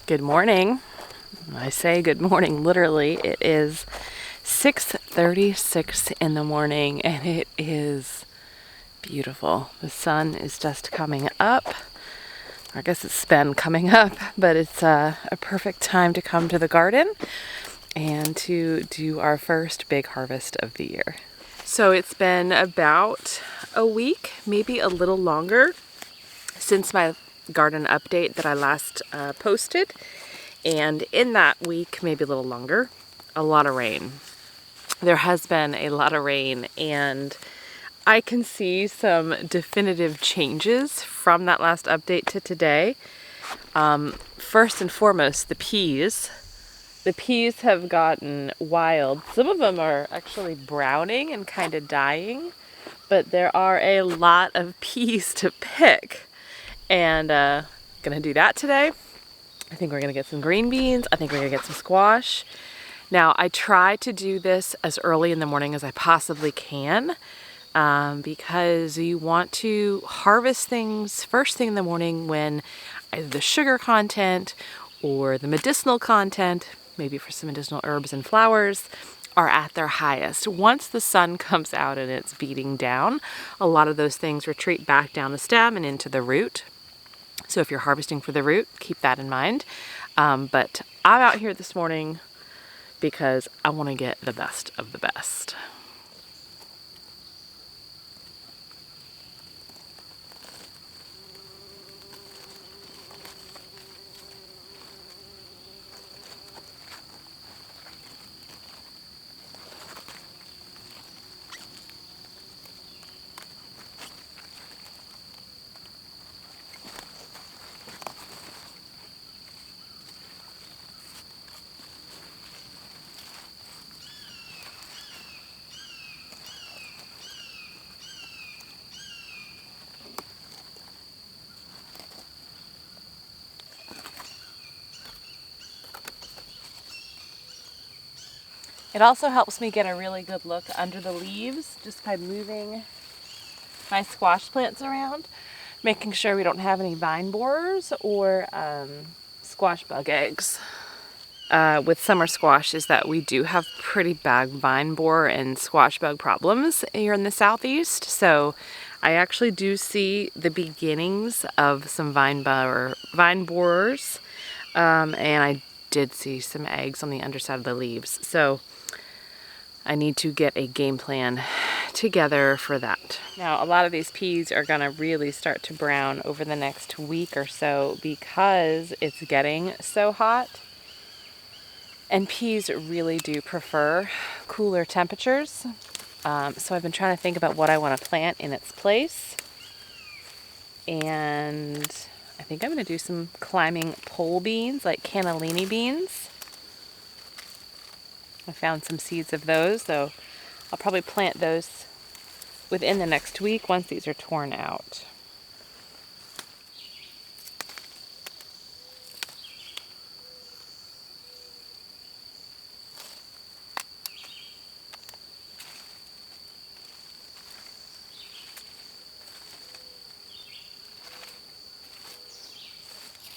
Good morning. I say good morning literally. It is 6:36 in the morning and it is beautiful. The sun is just coming up. I guess it's been coming up, but it's a perfect time to come to the garden and to do our first big harvest of the year. So it's been about a week, maybe a little longer, since my garden update that I last posted. And in that week, maybe a little longer, a lot of rain. There has been a lot of rain, and I can see some definitive changes from that last update to today. First and foremost, the peas. The peas have gotten wild. Some of them are actually browning and kind of dying, but there are a lot of peas to pick. And gonna do that today. I think we're gonna get some green beans. I think we're gonna get some squash. Now, I try to do this as early in the morning as I possibly can because you want to harvest things first thing in the morning when either the sugar content or the medicinal content, maybe for some medicinal herbs and flowers, are at their highest. Once the sun comes out and it's beating down, a lot of those things retreat back down the stem and into the root. So if you're harvesting for the root, keep that in mind. But I'm out here this morning because I want to get the best of the best. It also helps me get a really good look under the leaves just by moving my squash plants around, making sure we don't have any vine borers or squash bug eggs. With summer squash is that we do have pretty bad vine borer and squash bug problems here in the southeast. So I actually do see the beginnings of some vine borers, and I did see some eggs on the underside of the leaves. So I need to get a game plan together for that. Now, a lot of these peas are gonna really start to brown over the next week or so because it's getting so hot. And peas really do prefer cooler temperatures. So I've been trying to think about what I want to plant in its place. And I think I'm going to do some climbing pole beans, like cannellini beans. I found some seeds of those, so I'll probably plant those within the next week once these are torn out.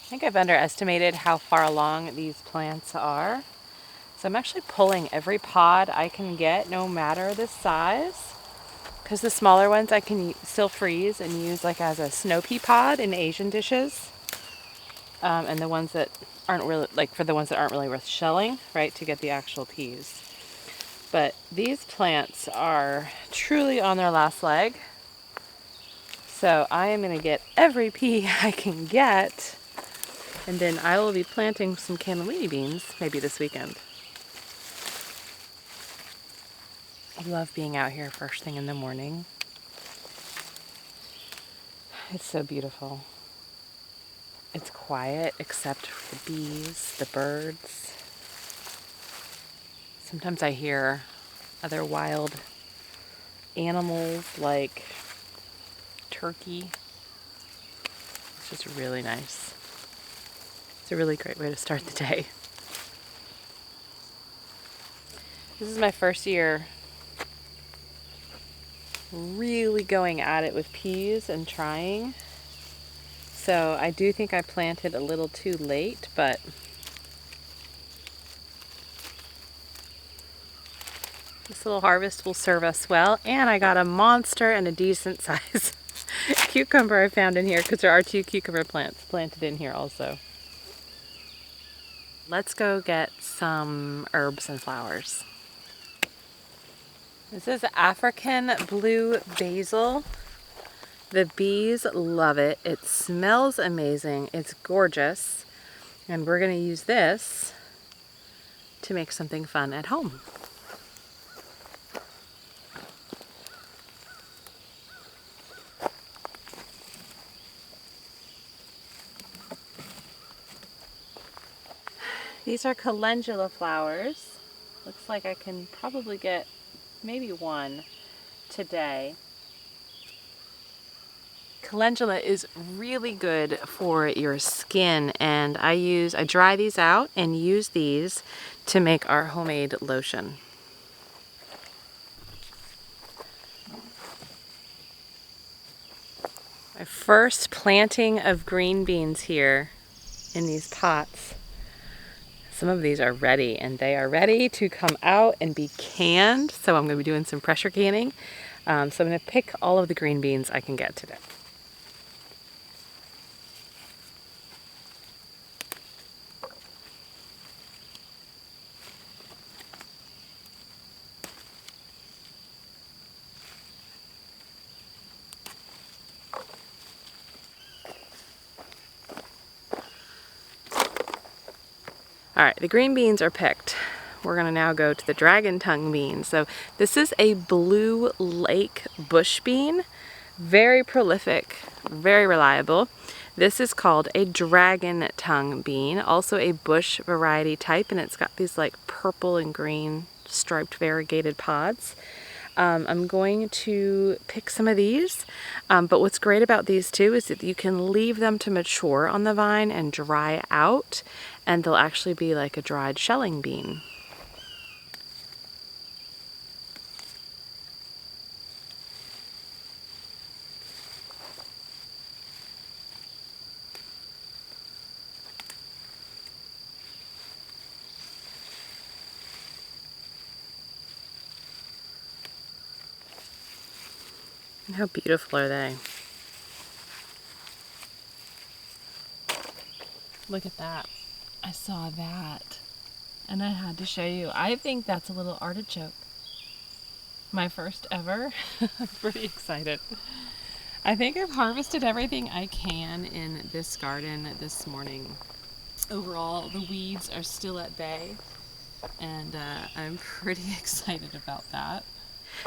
I think I've underestimated how far along these plants are. So I'm actually pulling every pod I can get, no matter the size, because the smaller ones I can still freeze and use like as a snow pea pod in Asian dishes. And the ones that aren't really, like for the ones that aren't really worth shelling, right, to get the actual peas. But these plants are truly on their last leg. So I am going to get every pea I can get, and then I will be planting some cannellini beans maybe this weekend. I love being out here first thing in the morning. It's so beautiful. It's quiet except for the bees, the birds. Sometimes I hear other wild animals like turkey. It's just really nice. It's a really great way to start the day. This is my first year really going at it with peas and trying. So I do think I planted a little too late, but this little harvest will serve us well. And I got a monster and a decent size cucumber I found in here, because there are 2 cucumber plants planted in here also. Let's go get some herbs and flowers. This is African blue basil. The bees love it. It smells amazing. It's gorgeous. And we're going to use this to make something fun at home. These are calendula flowers. Looks like I can probably get maybe 1 today. Calendula is really good for your skin, and I dry these out and use these to make our homemade lotion. My first planting of green beans here in these pots. Some of these are ready, and they are ready to come out and be canned. So I'm going to be doing some pressure canning. So I'm going to pick all of the green beans I can get today. All right, the green beans are picked. We're gonna now go to the dragon tongue bean. So this is a blue lake bush bean, very prolific, very reliable. This is called a dragon tongue bean, also a bush variety type, and it's got these like purple and green striped variegated pods. I'm going to pick some of these, but what's great about these too is that you can leave them to mature on the vine and dry out, and they'll actually be like a dried shelling bean. And how beautiful are they? Look at that. I saw that and I had to show you. I think that's a little artichoke. My first ever. I'm pretty excited. I think I've harvested everything I can in this garden this morning. Overall, the weeds are still at bay, and I'm pretty excited about that.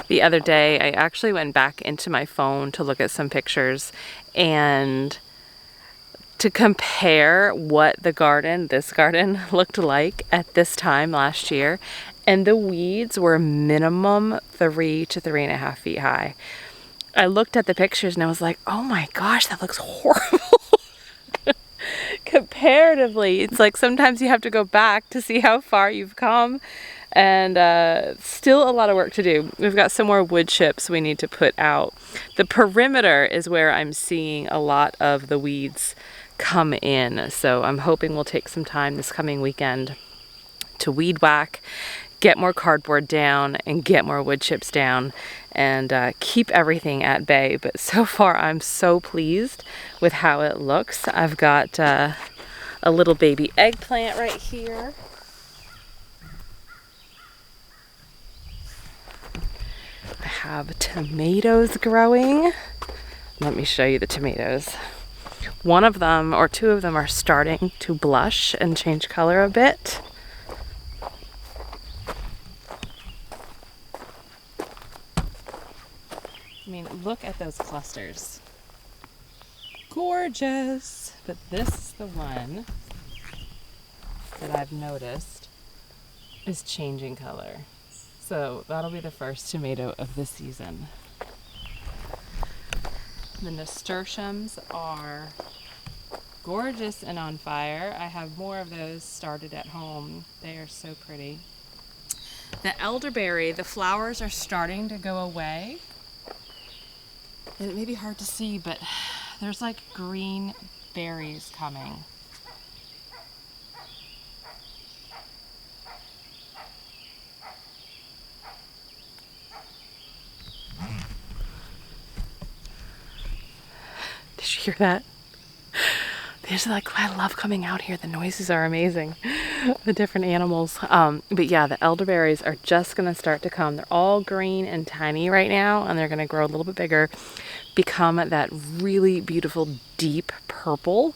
The other day, I actually went back into my phone to look at some pictures and to compare what this garden looked like at this time last year. And the weeds were minimum 3 to 3.5 feet high. I looked at the pictures and I was like, oh my gosh, that looks horrible. Comparatively, it's like sometimes you have to go back to see how far you've come, and still a lot of work to do. We've got some more wood chips we need to put out. The perimeter is where I'm seeing a lot of the weeds come in, so I'm hoping we'll take some time this coming weekend to weed whack, get more cardboard down, and get more wood chips down, and keep everything at bay. But so far I'm so pleased with how it looks. I've got a little baby eggplant right here. I have tomatoes growing. Let me show you the tomatoes. One of them, or 2 of them, are starting to blush and change color a bit. I mean, look at those clusters. Gorgeous! But this is the one that I've noticed is changing color. So that'll be the first tomato of the season. The nasturtiums are gorgeous and on fire. I have more of those started at home. They are so pretty. The elderberry, the flowers are starting to go away. And it may be hard to see, but there's like green berries coming. Did you hear that? There's like, I love coming out here. The noises are amazing. The different animals. But yeah, the elderberries are just going to start to come. They're all green and tiny right now, and they're going to grow a little bit bigger, become that really beautiful deep purple,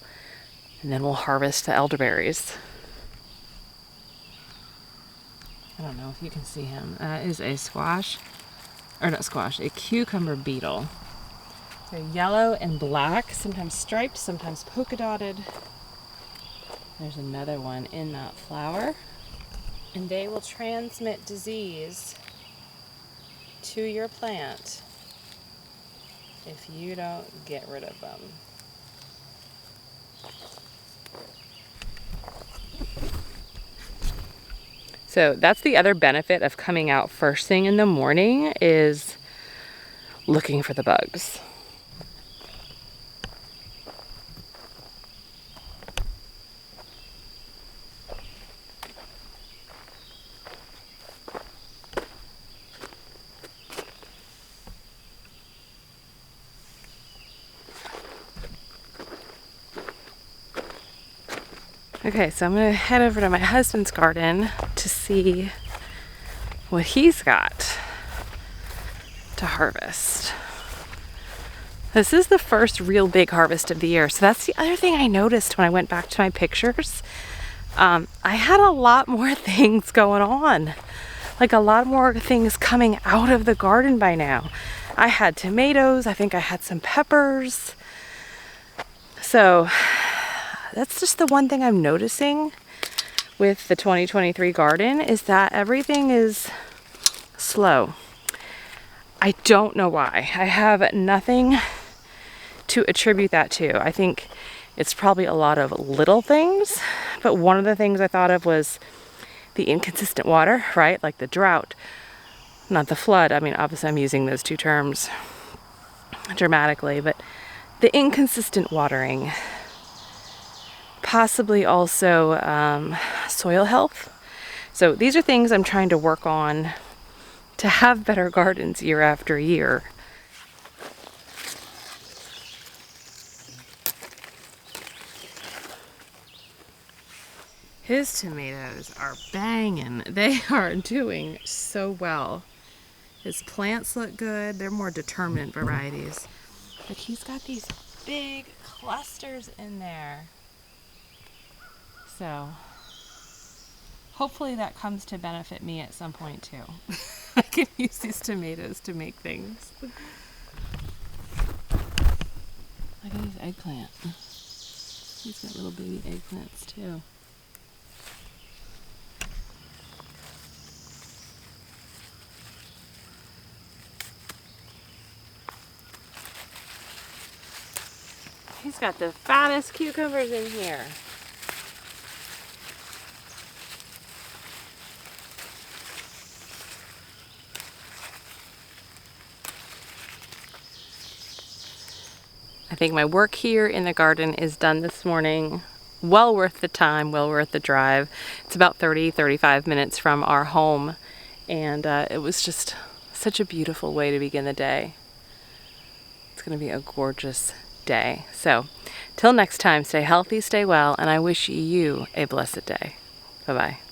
and then we'll harvest the elderberries. I don't know if you can see him. That is a squash, or not squash, a cucumber beetle. They're yellow and black, sometimes striped, sometimes polka dotted. There's another one in that flower. And they will transmit disease to your plant if you don't get rid of them. So that's the other benefit of coming out first thing in the morning, is looking for the bugs. Okay, so I'm gonna head over to my husband's garden to see what he's got to harvest. This is the first real big harvest of the year. So that's the other thing I noticed when I went back to my pictures. I had a lot more things going on, like a lot more things coming out of the garden by now. I had tomatoes, I think I had some peppers. So that's just the one thing I'm noticing with the 2023 garden, is that everything is slow. I don't know why. I have nothing to attribute that to. I think it's probably a lot of little things, but one of the things I thought of was the inconsistent water, right? Like the drought, not the flood. I mean, obviously I'm using those two terms dramatically, but the inconsistent watering. Possibly also soil health. So these are things I'm trying to work on to have better gardens year after year. His tomatoes are banging. They are doing so well. His plants look good. They're more determinate varieties. But he's got these big clusters in there. So hopefully that comes to benefit me at some point too. I can use these tomatoes to make things. Look at his eggplant. He's got little baby eggplants too. He's got the fattest cucumbers in here. I think my work here in the garden is done this morning. Well worth the time, well worth the drive. It's about 30-35 minutes from our home, and it was just such a beautiful way to begin the day. It's going to be a gorgeous day. So, till next time, stay healthy, stay well, and I wish you a blessed day. Bye-bye.